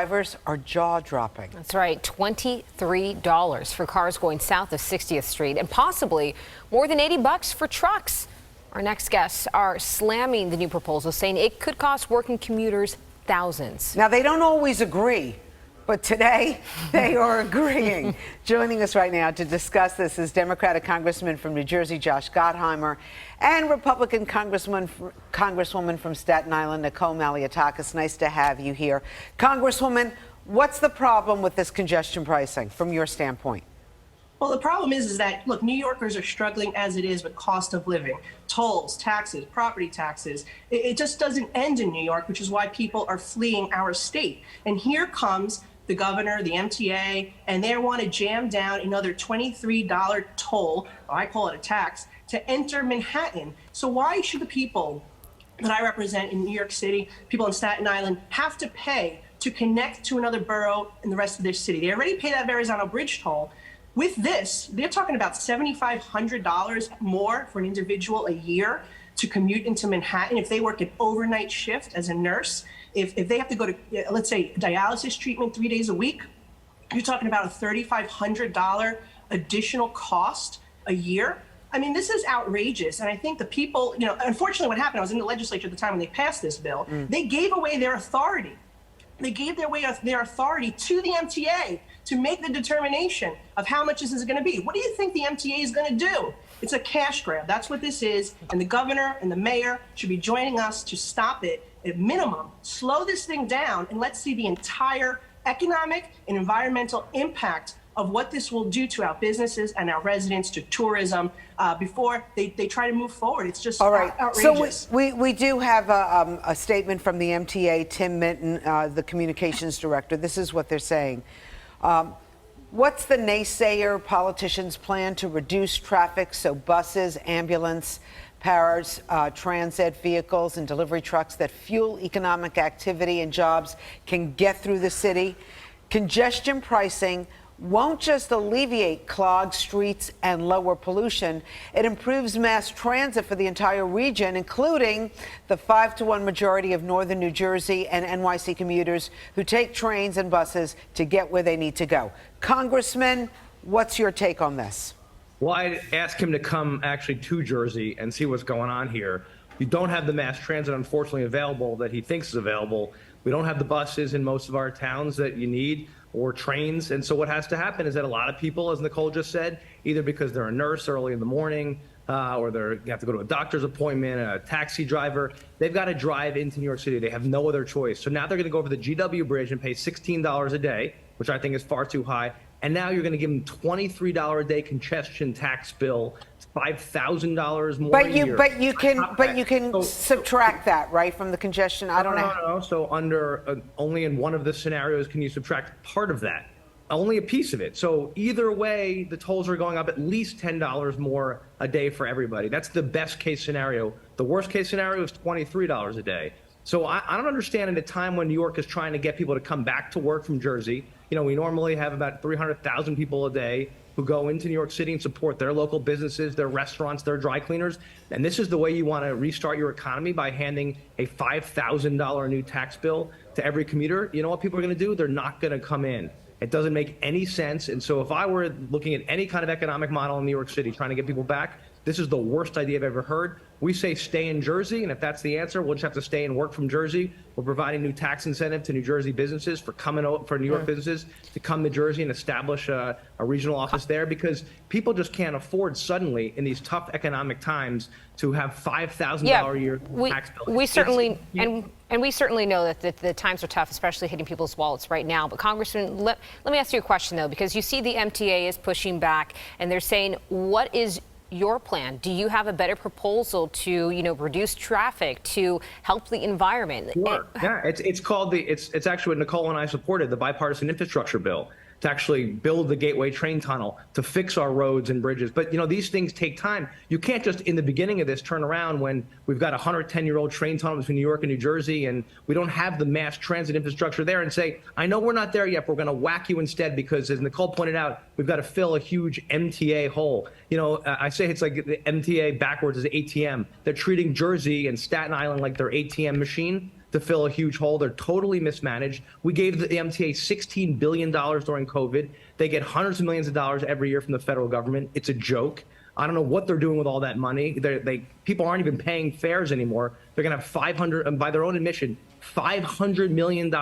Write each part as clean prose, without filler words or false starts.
Drivers are jaw-dropping. That's right, $23 for cars going south of 60th Street and possibly more than $80 for trucks. Our next guests are slamming the new proposal, saying it could cost working commuters thousands. Now, they don't always agree, but today they are agreeing. Joining us right now to discuss this is Democratic Congressman from New Jersey, Josh Gottheimer, and Republican Congresswoman from Staten Island, Nicole Malliotakis. Nice to have you here. Congresswoman, what's the problem with this congestion pricing from your standpoint? Well, the problem is that, look, New Yorkers are struggling as it is with cost of living, tolls, taxes, property taxes. It just doesn't end in New York, which is why people are fleeing our state. And here comes the governor, the MTA, and they want to jam down another $23 toll, or I call it a tax, to enter Manhattan. So why should the people that I represent in New York City, people in Staten Island, have to pay to connect to another borough in the rest of their city? They already pay that Verrazano Bridge toll. With this, they're talking about $7,500 more for an individual a year to commute into Manhattan if they work an overnight shift as a nurse. If they have to go to, let's say, dialysis treatment 3 days a week, you're talking about a $3,500 additional cost a year. I mean, this is outrageous. And I think the people, unfortunately what happened, I was in the legislature at the time when they passed this bill, they gave away their authority. They gave their authority to the MTA to make the determination of how much this is going to be. What do you think the MTA is going to do? It's a cash grab. That's what this is. And the governor and the mayor should be joining us to stop it. At minimum, slow this thing down and let's see the entire economic and environmental impact of what this will do to our businesses and our residents, to tourism, before they try to move forward. It's just outrageous. So we do have a statement from the MTA, Tim Minton, the communications director. This is what they're saying. What's the naysayer politicians' plan to reduce traffic so buses, ambulance, transit vehicles and delivery trucks that fuel economic activity and jobs can get through the city? Congestion pricing won't just alleviate clogged streets and lower pollution. It improves mass transit for the entire region, including the 5-to-1 majority of northern New Jersey and NYC commuters who take trains and buses to get where they need to go. Congressman, what's your take on this? Well, I'd ask him to come actually to Jersey and see what's going on here. We don't have the mass transit, unfortunately, available that he thinks is available. We don't have the buses in most of our towns that you need, or trains. And so what has to happen is that a lot of people, as Nicole just said, either because they're a nurse early in the morning, or they have to go to a doctor's appointment, a taxi driver, they've got to drive into New York City. They have no other choice. So now they're going to go over the GW Bridge and pay $16 a day, which I think is far too high. And now you're going to give them $23 a day congestion tax bill, $5,000 more a year. But you can subtract that, right, from the congestion. I don't know. No. So under only in one of the scenarios can you subtract part of that, only a piece of it. So either way, the tolls are going up at least $10 more a day for everybody. That's the best case scenario. The worst case scenario is $23 a day. So I don't understand, in a time when New York is trying to get people to come back to work from Jersey. We normally have about 300,000 people a day who go into New York City and support their local businesses, their restaurants, their dry cleaners. And this is the way you want to restart your economy, by handing a $5,000 new tax bill to every commuter. You know what people are going to do? They're not going to come in. It doesn't make any sense. And so if I were looking at any kind of economic model in New York City trying to get people back, this is the worst idea I've ever heard. We say stay in Jersey, and if that's the answer, we'll just have to stay and work from Jersey. We're providing new tax incentive to New Jersey businesses for New York businesses to come to Jersey and establish a regional office there, because people just can't afford suddenly in these tough economic times to have $5,000 a year tax bill. We certainly know that the times are tough, especially hitting people's wallets right now. But Congressman, let me ask you a question though, because you see the MTA is pushing back and they're saying, what is your plan? Do you have a better proposal to, reduce traffic, to help the environment? Sure. Yeah, it's actually what Nicole and I supported, the bipartisan infrastructure bill, to actually build the Gateway train tunnel, to fix our roads and bridges. But these things take time. You can't just in the beginning of this turn around when we've got a 110-year-old train tunnel between New York and New Jersey and we don't have the mass transit infrastructure there, and say, I know we're not there yet, but we're going to whack you instead, because as Nicole pointed out, we've got to fill a huge MTA hole. I say it's like the MTA backwards is ATM. They're treating Jersey and Staten Island like their ATM machine. to fill a huge hole. They're totally mismanaged. We gave the MTA $16 billion during COVID. They get hundreds of millions of dollars every year from the federal government. It's a joke. I don't know what they're doing with all that money. People aren't even paying fares anymore. They're going to have 500, by their own admission, $500 million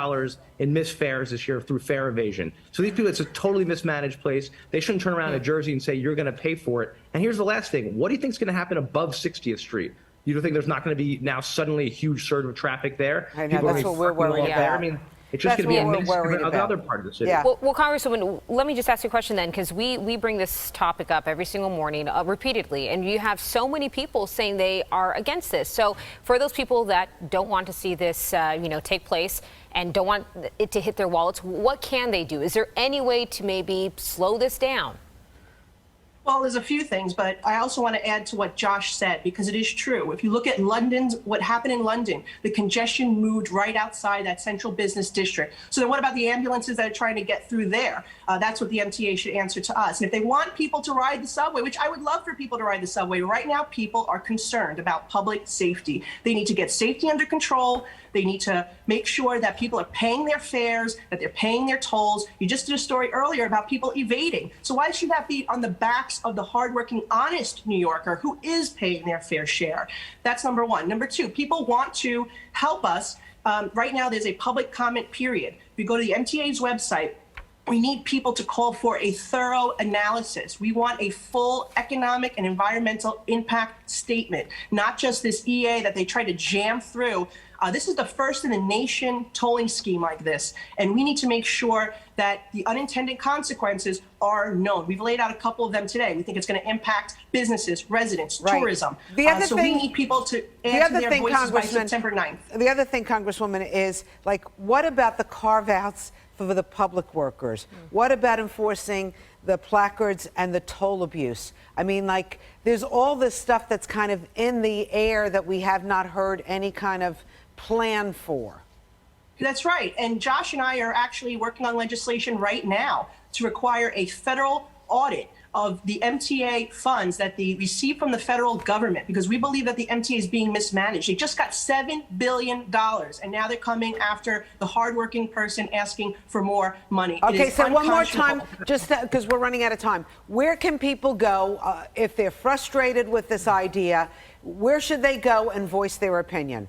in missed fares this year through fare evasion. So these people, it's a totally mismanaged place. They shouldn't turn around to Jersey and say, you're going to pay for it. And here's the last thing. What do you think is going to happen above 60th Street? You don't think there's not going to be now suddenly a huge surge of traffic there? I know, that's what we're worried about. I mean, it's just going to be a mix of the about. other part of the city. Yeah. Well, Congresswoman, let me just ask you a question then, because we bring this topic up every single morning repeatedly, and you have so many people saying they are against this. So for those people that don't want to see this, take place and don't want it to hit their wallets, what can they do? Is there any way to maybe slow this down? Well, there's a few things, but I also want to add to what Josh said, because it is true. If you look at what happened in London, the congestion moved right outside that central business district. So then what about the ambulances that are trying to get through there? That's what the MTA should answer to us. And if they want people to ride the subway, which I would love for people to ride the subway, right now people are concerned about public safety. They need to get safety under control. They need to make sure that people are paying their fares, that they're paying their tolls. You just did a story earlier about people evading. So why should that be on the backs of the hardworking, honest New Yorker who is paying their fair share? That's number one. Number two, people want to help us. Right now, there's a public comment period. If you go to the MTA's website, we need people to call for a thorough analysis. We want a full economic and environmental impact statement, not just this EA that they try to jam through. This is the first in the nation tolling scheme like this, and we need to make sure that the unintended consequences are known. We've laid out a couple of them today. We think it's going to impact businesses, residents, tourism. So we need people to add to their voices by September 9th. The other thing, Congresswoman, is what about the carve-outs for the public workers? What about enforcing the placards and the toll abuse? I mean, there's all this stuff that's kind of in the air that we have not heard any kind of plan for. That's right. And Josh and I are actually working on legislation right now to require a federal audit of the MTA funds that they receive from the federal government, because we believe that the MTA is being mismanaged. They just got $7 billion, and now they're coming after the hardworking person asking for more money. Okay, so one more time, just because we're running out of time. Where can people go if they're frustrated with this idea? Where should they go and voice their opinion?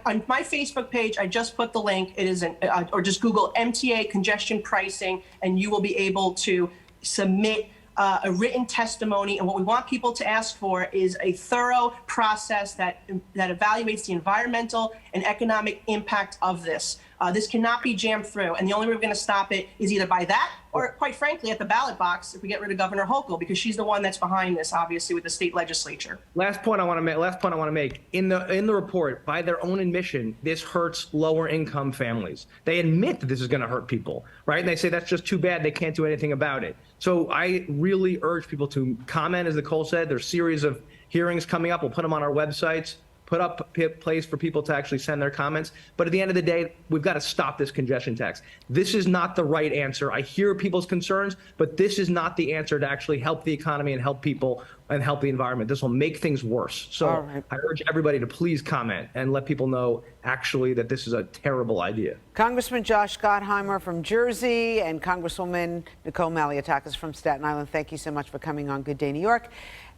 On my Facebook page, I just put the link. It is or just Google MTA congestion pricing, and you will be able to submit a written testimony. And what we want people to ask for is a thorough process that evaluates the environmental and economic impact of this. This cannot be jammed through, and the only way we're going to stop it is either by that, or quite frankly, at the ballot box, if we get rid of Governor Hochul, because she's the one that's behind this, obviously, with the state legislature. Last point I want to make. In the report, by their own admission, this hurts lower income families. They admit that this is going to hurt people, right? And they say that's just too bad. They can't do anything about it. So I really urge people to comment, as Nicole said. There's a series of hearings coming up. We'll put them on our websites. Put up a place for people to actually send their comments. But at the end of the day, we've got to stop this congestion tax. This is not the right answer. I hear people's concerns, but this is not the answer to actually help the economy and help people and help the environment. This will make things worse. So right. I urge everybody to please comment and let people know actually that this is a terrible idea. Congressman Josh Gottheimer from Jersey and Congresswoman Nicole Malliotakis from Staten Island, thank you so much for coming on Good Day New York.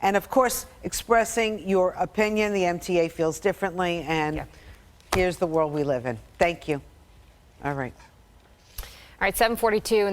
And of course, expressing your opinion. The MTA feels differently, and here's the world we live in. Thank you. All right. All right, 7:42 in the